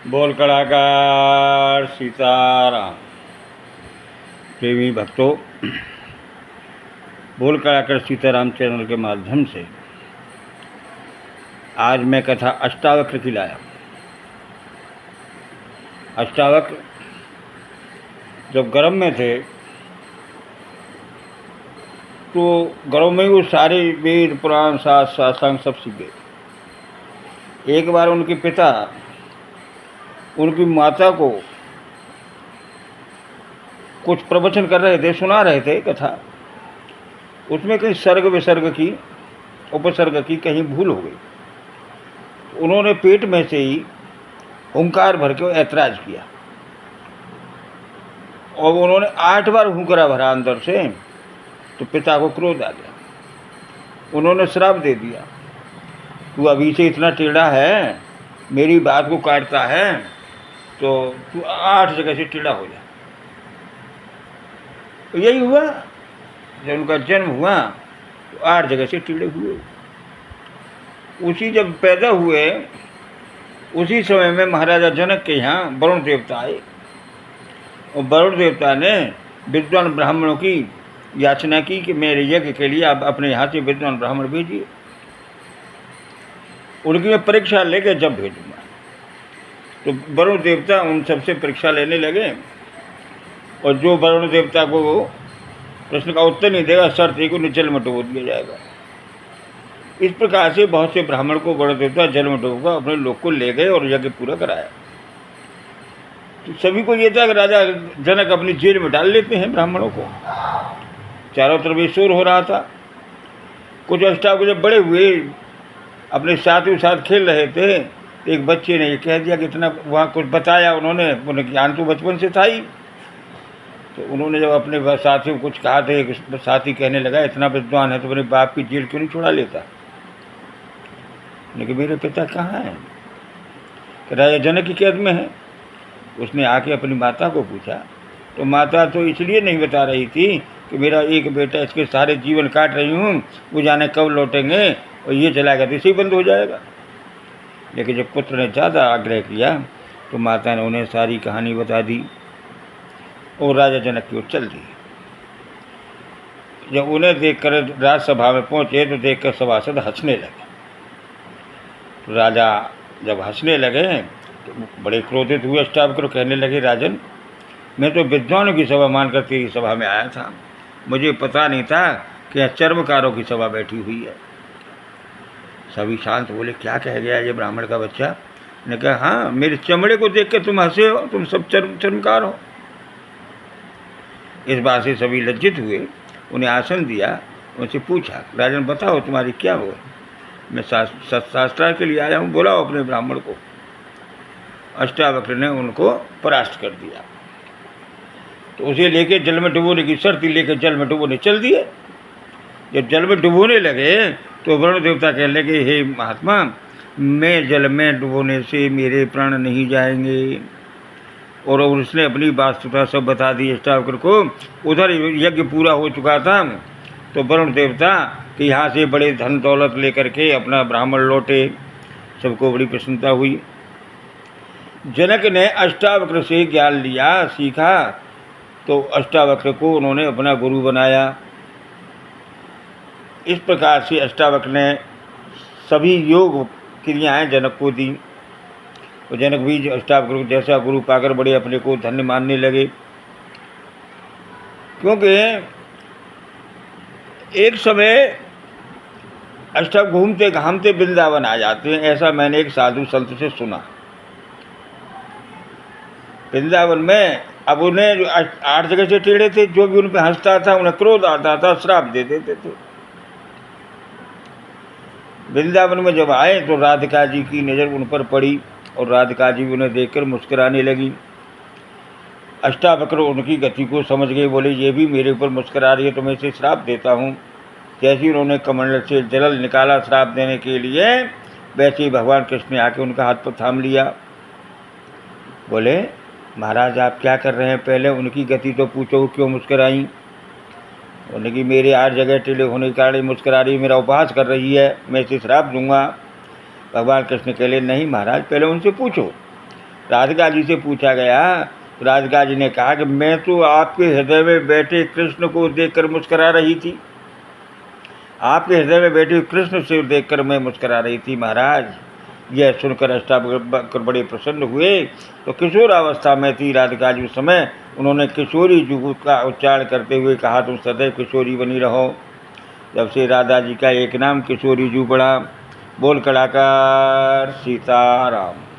बोल कलाकार सीताराम। प्रेमी भक्तों, बोल कलाकार सीताराम चैनल के माध्यम से आज मैं कथा अष्टावक्र की लाया। अष्टावक्र जब गर्भ में थे तो गर्भ में वो सारे वेद पुराण शास्त्र शास्त्रांग सब सीख गए। एक बार उनके पिता उनकी माता को कुछ प्रवचन कर रहे थे, सुना रहे थे कथा। उसमें कहीं सर्ग विसर्ग की उपसर्ग की कहीं भूल हो गई। उन्होंने पेट में से ही हुंकार भर के ऐतराज किया और उन्होंने 8 बार हुंकरा भरा अंदर से, तो पिता को क्रोध आ गया। उन्होंने श्राप दे दिया, तू अभी से इतना टेढ़ा है, मेरी बात को काटता है, तो तू 8 जगह से टेढ़ा हो जा। तो यही हुआ, जब उनका जन्म हुआ तो 8 जगह से टेढ़े हुए। उसी जब पैदा हुए उसी समय में महाराजा जनक के यहाँ वरुण देवता आए और वरुण देवता ने विद्वान ब्राह्मणों की याचना की कि मेरे यज्ञ के लिए आप अपने यहाँ से विद्वान ब्राह्मण भेजिए। उनकी मैं परीक्षा लेके जब भेजूँगा। तो वरुण देवता उन सबसे परीक्षा लेने लगे और जो वरुण देवता को प्रश्न का उत्तर नहीं देगा, शर्त ही को जल में डुबो दिया जाएगा। इस प्रकार से बहुत से ब्राह्मण को वरुण देवता जल में डुबोकर अपने लोग को ले गए और यज्ञ पूरा कराया। तो सभी को ये था कि राजा जनक अपनी जेल में डाल लेते हैं ब्राह्मणों को। चारों तरफ ये शोर हो रहा था। कुछ अष्टावक्र जब बड़े हुए, अपने साथियों के साथ खेल रहे थे, एक बच्चे ने ये कह दिया कि इतना वहाँ कुछ बताया उन्होंने, उन्हें ज्ञान तो बचपन से था ही। तो उन्होंने जब अपने साथियों को कुछ कहा था, एक साथी कहने लगा इतना विद्वान है तो अपने बाप की जेल क्यों नहीं छुड़ा लेता। लेकिन मेरे पिता कहाँ हैं? कि राजा जनक की कैद में है। उसने आके अपनी माता को पूछा, तो माता तो इसलिए नहीं बता रही थी कि मेरा एक बेटा, इसके सारे जीवन काट रही हूँ, वो जाने कब लौटेंगे और ये चला गया तो इसे ही बंद हो जाएगा। लेकिन जब पुत्र ने ज़्यादा आग्रह किया तो माता ने उन्हें सारी कहानी बता दी और राजा जनक की ओर चल दी। जब उन्हें देखकर राजसभा में पहुँचे तो देखकर सभासद हंसने लगे। तो राजा जब हंसने लगे तो बड़े क्रोधित हुए। अष्टावक्र कहने लगे, राजन, मैं तो विद्वानों की सभा मानकर तेरी सभा में आया था, मुझे पता नहीं था कि यहाँ चर्मकारों की सभा बैठी हुई है। सभी शांत बोले, क्या कह गया ये ब्राह्मण का बच्चा? ने कहा, हाँ, मेरे चमड़े को देख कर तुम हंसे हो, तुम सब चर्मकार हो। इस बात से सभी लज्जित हुए। उन्हें आसन दिया, उनसे पूछा, राजन बताओ तुम्हारी क्या हो? मैं शास्त्रार्थ के लिए आया हूँ, बुलाओ अपने ब्राह्मण को। अष्टावक्र ने उनको परास्त कर दिया। तो उसे लेके जल में डुबोने की शर्त लेकर जल में डुबोने चल दिए। जब जल में डुबोने लगे तो वरुण देवता कहने लगे, हे महात्मा, मैं जल में डुबोने से मेरे प्राण नहीं जाएंगे। और उसने अपनी वास्तुता सब बता दी अष्टावक्र को। उधर यज्ञ पूरा हो चुका था तो वरुण देवता कि यहाँ से बड़े धन दौलत लेकर के अपना ब्राह्मण लौटे। सबको बड़ी प्रसन्नता हुई। जनक ने अष्टावक्र से ज्ञान लिया, सीखा, तो अष्टावक्र को उन्होंने अपना गुरु बनाया। इस प्रकार से अष्टावक्र ने सभी योग क्रियाएँ जनक को दी। तो जनक भी अष्टावक्र को जैसा गुरु पाकर बड़े अपने को धन्य मानने लगे। क्योंकि एक समय अष्टावक्र घूमते घामते वृंदावन आ जाते हैं, ऐसा मैंने एक साधु संत से सुना। वृंदावन में अब उन्हें जो 8 जगह से टेढ़े थे, जो भी उन पर हंसता था उन्हें क्रोध आता था, श्राप दे देते थे। वृंदावन में जब आए तो राधिका जी की नज़र उन पर पड़ी और राधिका जी उन्हें देखकर मुस्कुराने लगी। अष्टावक्र उनकी गति को समझ गए, बोले ये भी मेरे ऊपर मुस्कुरा रही है तो मैं इसे श्राप देता हूँ। जैसे ही उन्होंने कमंडल से जल निकाला श्राप देने के लिए, वैसे ही भगवान कृष्ण ने आके उनका हाथ पर थाम लिया। बोले, महाराज आप क्या कर रहे हैं? पहले उनकी गति तो पूछो, क्यों मुस्कुराई? उन्हें कि मेरे 8 जगह टेढ़े होने के कारण मुस्कुरा रही, मेरा उपहास कर रही है, मैं इसे श्राप दूंगा। भगवान कृष्ण कहले, नहीं महाराज, पहले उनसे पूछो। राधिका जी से पूछा गया तो राधिका जी ने कहा कि मैं तो आपके हृदय में बैठे कृष्ण को देखकर मुस्करा रही थी, आपके हृदय में बैठे कृष्ण से देखकर मैं मुस्करा रही थी महाराज। यह सुनकर अष्टावक्र बड़े प्रसन्न हुए। तो किशोरावस्था में थी राधिका जी उस समय, उन्होंने किशोरी जू का उच्चारण करते हुए कहा तुम सदैव किशोरी बनी रहो। जब से राधा जी का एक नाम किशोरी जू पड़ा। बोल कलाकार सीताराम।